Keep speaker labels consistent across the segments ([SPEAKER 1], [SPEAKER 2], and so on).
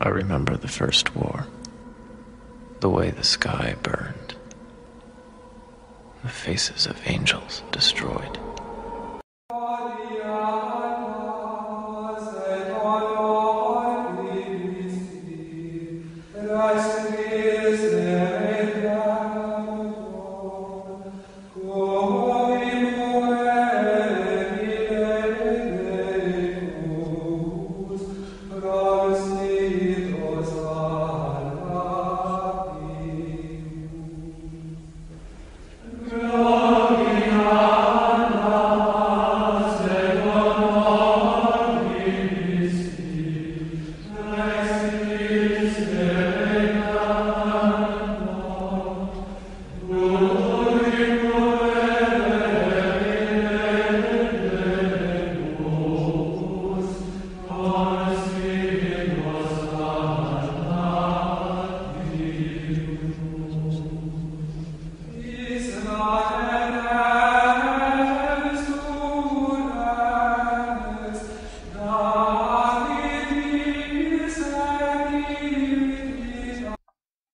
[SPEAKER 1] I remember the first war. The way the sky burned. The faces of angels destroyed.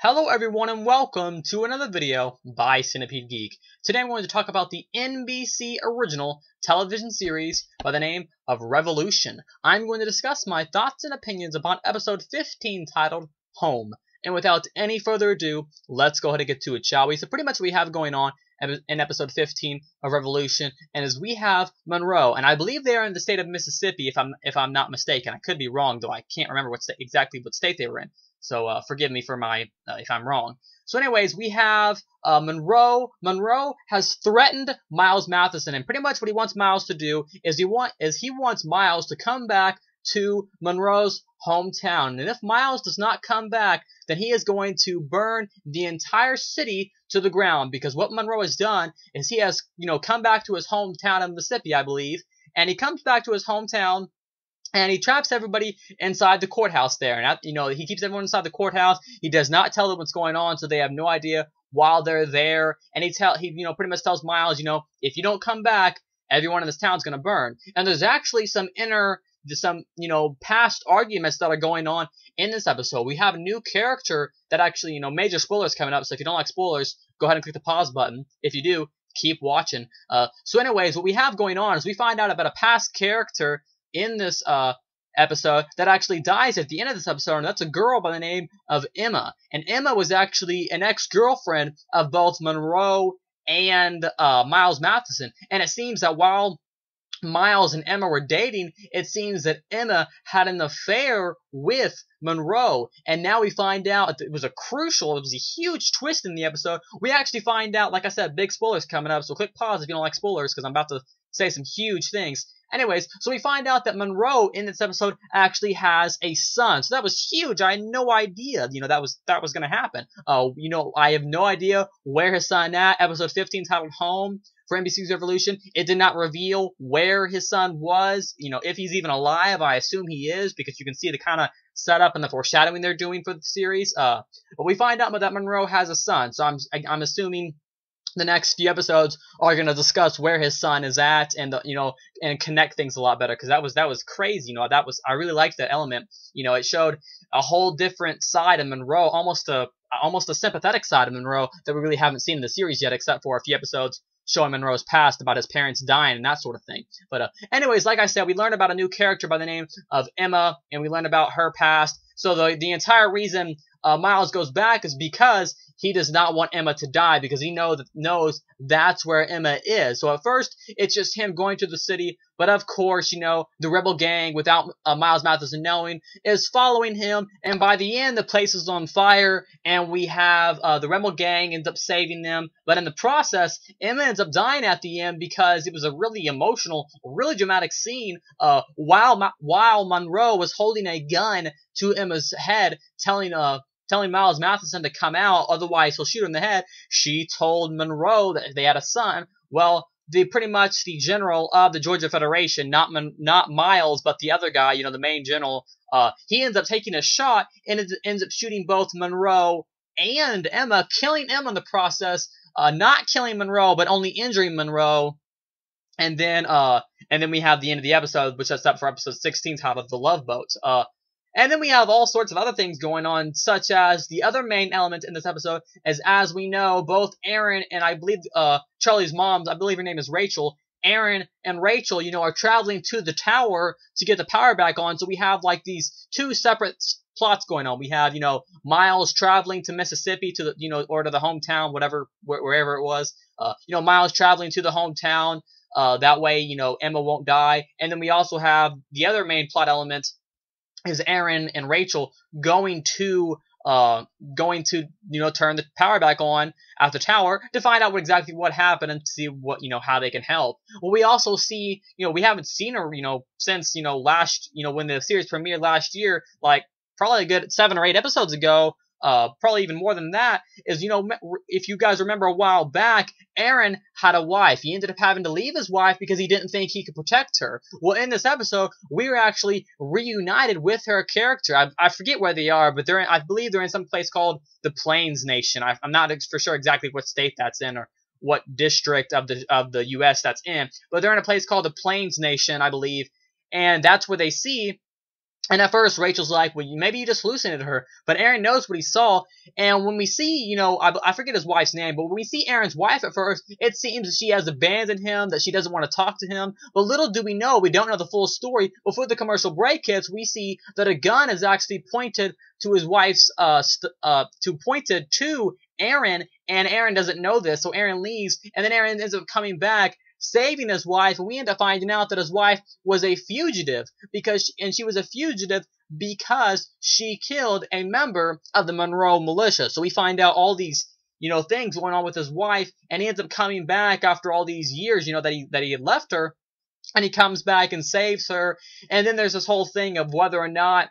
[SPEAKER 2] Hello everyone and welcome to another video by Centipede Geek. Today I'm going to talk about the NBC original television series by the name of Revolution. I'm going to discuss my thoughts and opinions upon episode 15 titled Home. And without any further ado, let's go ahead and get to it, shall we? So pretty much what we have going on in episode 15 of Revolution, and as we have Monroe, and I believe they are in the state of Mississippi if I'm not mistaken. I could be wrong though. I can't remember exactly what state they were in. So forgive me for my if I'm wrong. So anyways, we have Monroe. Monroe has threatened Miles Matheson, and pretty much what he wants Miles to do is he wants Miles to come back to Monroe's hometown. And if Miles does not come back, then he is going to burn the entire city to the ground, because what Monroe has done is he has, come back to his hometown in Mississippi, I believe, and he comes back to his hometown and he traps everybody inside the courthouse there. And, he keeps everyone inside the courthouse. He does not tell them what's going on, so they have no idea while they're there. And he pretty much tells Miles, if you don't come back, everyone in this town's going to burn. And there's actually some past arguments that are going on in this episode. We have a new character that actually, major spoilers coming up. So if you don't like spoilers, go ahead and click the pause button. If you do, keep watching. So anyways, what we have going on is we find out about a past character in this episode that actually dies at the end of this episode, and that's a girl by the name of Emma. And Emma was actually an ex-girlfriend of both Monroe and Miles Matheson. And it seems that while Miles and Emma were dating, it seems that Emma had an affair with Monroe. And now we find out it was a huge twist in the episode. We actually find out, like I said, big spoilers coming up, so click pause if you don't like spoilers, because I'm about to say some huge things. Anyways, so we find out that Monroe in this episode actually has a son. So that was huge. I had no idea, that was going to happen. I have no idea where his son at. Episode 15 titled Home for NBC's Revolution. It did not reveal where his son was, if he's even alive. I assume he is, because you can see the kind of setup and the foreshadowing they're doing for the series. But we find out that Monroe has a son. So I'm assuming the next few episodes are going to discuss where his son is at, and and connect things a lot better, because that was crazy. I really liked that element. It showed a whole different side of Monroe, almost a sympathetic side of Monroe that we really haven't seen in the series yet, except for a few episodes showing Monroe's past about his parents dying and that sort of thing. But anyways, like I said, we learned about a new character by the name of Emma, and we learned about her past. So the entire reason Miles goes back is because he does not want Emma to die, because he knows that's where Emma is. So at first, it's just him going to the city, but of course, the rebel gang, without Miles Matheson knowing, is following him, and by the end, the place is on fire, and we have the rebel gang ends up saving them, but in the process, Emma ends up dying at the end, because it was a really emotional, really dramatic scene, while Monroe was holding a gun to Emma's head, telling Miles Matheson to come out, otherwise he'll shoot him in the head. She told Monroe that they had a son. Well, pretty much the general of the Georgia Federation, not Miles, but the other guy, the main general, he ends up taking a shot and ends up shooting both Monroe and Emma, killing Emma in the process, not killing Monroe, but only injuring Monroe. And then we have the end of the episode, which sets up for episode 16 titled The Love Boat. And then we have all sorts of other things going on, such as the other main element in this episode is, as we know, both Aaron and I believe Charlie's mom, I believe her name is Rachel, Aaron and Rachel, are traveling to the tower to get the power back on. So we have like these two separate plots going on. We have, Miles traveling to Mississippi to the, or to the hometown, wherever it was. Miles traveling to the hometown. That way, Emma won't die. And then we also have the other main plot element is Aaron and Rachel going to turn the power back on at the tower to find out exactly what happened and see what, how they can help. Well, we also see, we haven't seen her, since, last, when the series premiered last year, like probably a good 7 or 8 episodes ago, probably even more than that, is, if you guys remember a while back, Aaron had a wife. He ended up having to leave his wife because he didn't think he could protect her. Well, in this episode, we were actually reunited with her character. I forget where they are, but I believe they're in some place called the Plains Nation. I'm not for sure exactly what state that's in or what district of the U.S. that's in, but they're in a place called the Plains Nation, I believe, and that's where they see. And at first, Rachel's like, well, maybe you just hallucinated her. But Aaron knows what he saw. And when we see, I forget his wife's name, but when we see Aaron's wife at first, it seems that she has abandoned him, that she doesn't want to talk to him. But little do we know, we don't know the full story. Before the commercial break hits, we see that a gun is actually pointed to his wife's, pointed to Aaron. And Aaron doesn't know this. So Aaron leaves. And then Aaron ends up coming back, saving his wife, and we end up finding out that his wife was a fugitive she was a fugitive because she killed a member of the Monroe militia. So we find out all these, things going on with his wife, and he ends up coming back after all these years, that he had left her, and he comes back and saves her. And then there's this whole thing of whether or not,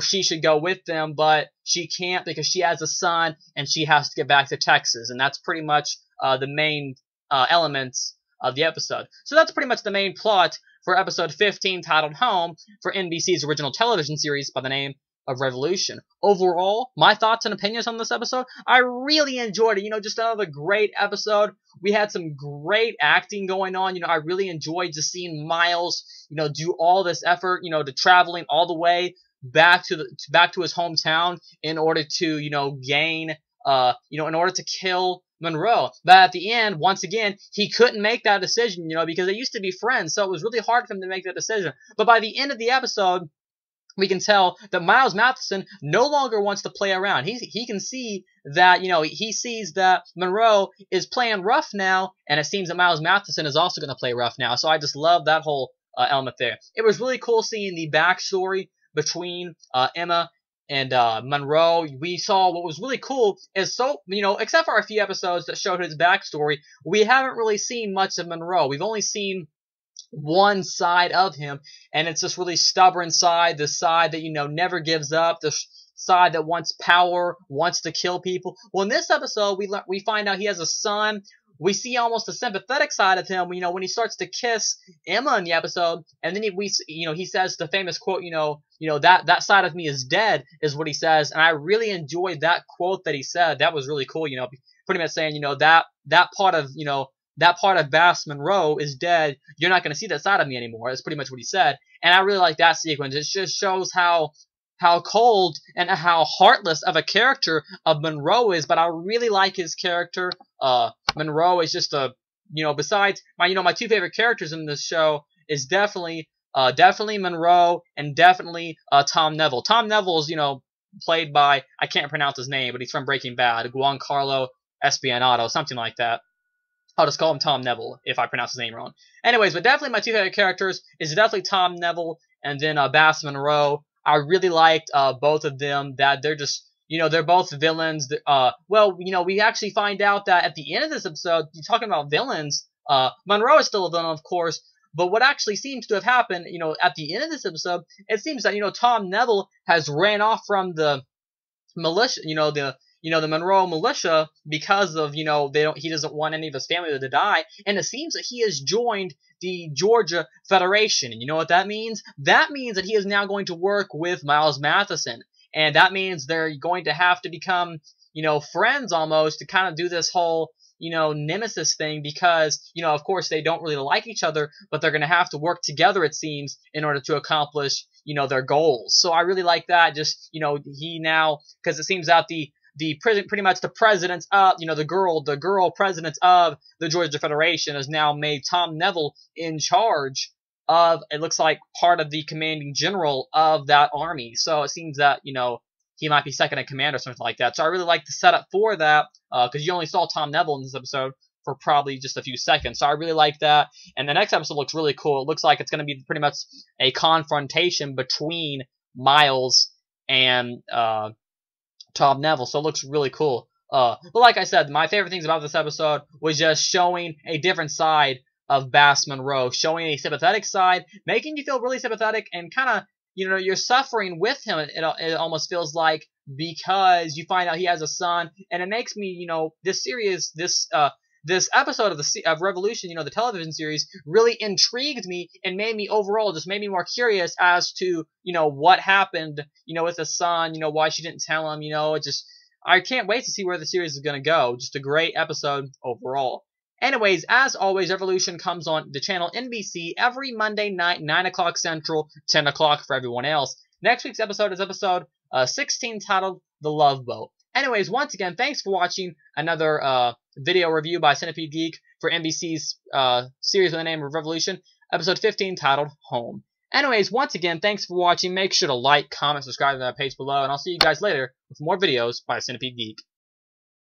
[SPEAKER 2] she should go with them, but she can't because she has a son and she has to get back to Texas, and that's pretty much the main elements of the episode. So that's pretty much the main plot for episode 15, titled Home, for NBC's original television series by the name of Revolution. Overall, my thoughts and opinions on this episode, I really enjoyed it. Just another great episode. We had some great acting going on. I really enjoyed just seeing Miles, do all this effort, to traveling all the way back to his hometown in order to, gain, in order to kill Monroe. But at the end, once again, he couldn't make that decision, because they used to be friends, so it was really hard for him to make that decision. But by the end of the episode, we can tell that Miles Matheson no longer wants to play around. He can see that, he sees that Monroe is playing rough now, and it seems that Miles Matheson is also going to play rough now. So I just love that whole element there. It was really cool seeing the backstory between Emma and Monroe. We saw what was really cool is except for a few episodes that showed his backstory, we haven't really seen much of Monroe. We've only seen one side of him, and it's this really stubborn side, the side that, never gives up, the side that wants power, wants to kill people. Well, in this episode, we find out he has a son. We see almost a sympathetic side of him, when he starts to kiss Emma in the episode, and then he says the famous quote, that side of me is dead, is what he says, and I really enjoyed that quote that he said. That was really cool, pretty much saying, that part of Bass Monroe is dead. You're not going to see that side of me anymore. That's pretty much what he said, and I really like that sequence. It just shows how cold and how heartless of a character of Monroe is, but I really like his character. Monroe is just besides my two favorite characters in this show is definitely Monroe and definitely Tom Neville. Tom Neville is, played by, I can't pronounce his name, but he's from Breaking Bad, Giancarlo Espinato, something like that. I'll just call him Tom Neville if I pronounce his name wrong. Anyways, but definitely my two favorite characters is definitely Tom Neville and then Bass Monroe. I really liked both of them, that they're just, they're both villains. We actually find out that at the end of this episode, talking about villains, Monroe is still a villain, of course, but what actually seems to have happened, at the end of this episode, it seems that, Tom Neville has ran off from the militia, the Monroe militia because of, he doesn't want any of his family to die, and it seems that he has joined the Georgia Federation. And you know what that means? That means that he is now going to work with Miles Matheson, and that means they're going to have to become, friends almost, to kind of do this whole, nemesis thing, because, of course they don't really like each other, but they're going to have to work together, it seems, in order to accomplish, their goals. So I really like that. Just, he now, because it seems that the pretty much the presidents of, the girl presidents of the Georgia Federation has now made Tom Neville in charge of, it looks like, part of the commanding general of that army. So it seems that, he might be second in command or something like that. So I really like the setup for that, because you only saw Tom Neville in this episode for probably just a few seconds. So I really like that. And the next episode looks really cool. It looks like it's going to be pretty much a confrontation between Miles and Tom Neville. So it looks really cool. But like I said, my favorite things about this episode was just showing a different side of Bass Monroe, showing a sympathetic side, making you feel really sympathetic and kind of, you're suffering with him. It almost feels like, because you find out he has a son, and it makes me, this series, this episode of Revolution, the television series, really intrigued me and made me more curious as to, what happened, with the son, why she didn't tell him, I can't wait to see where the series is going to go. Just a great episode overall. Anyways, as always, Revolution comes on the channel NBC every Monday night, 9 o'clock Central, 10 o'clock for everyone else. Next week's episode is episode 16, titled The Love Boat. Anyways, once again, thanks for watching another video review by Centipede Geek for NBC's series with the name of Revolution, episode 15, titled Home. Anyways, once again, thanks for watching. Make sure to like, comment, subscribe to that page below, and I'll see you guys later with more videos by Centipede Geek.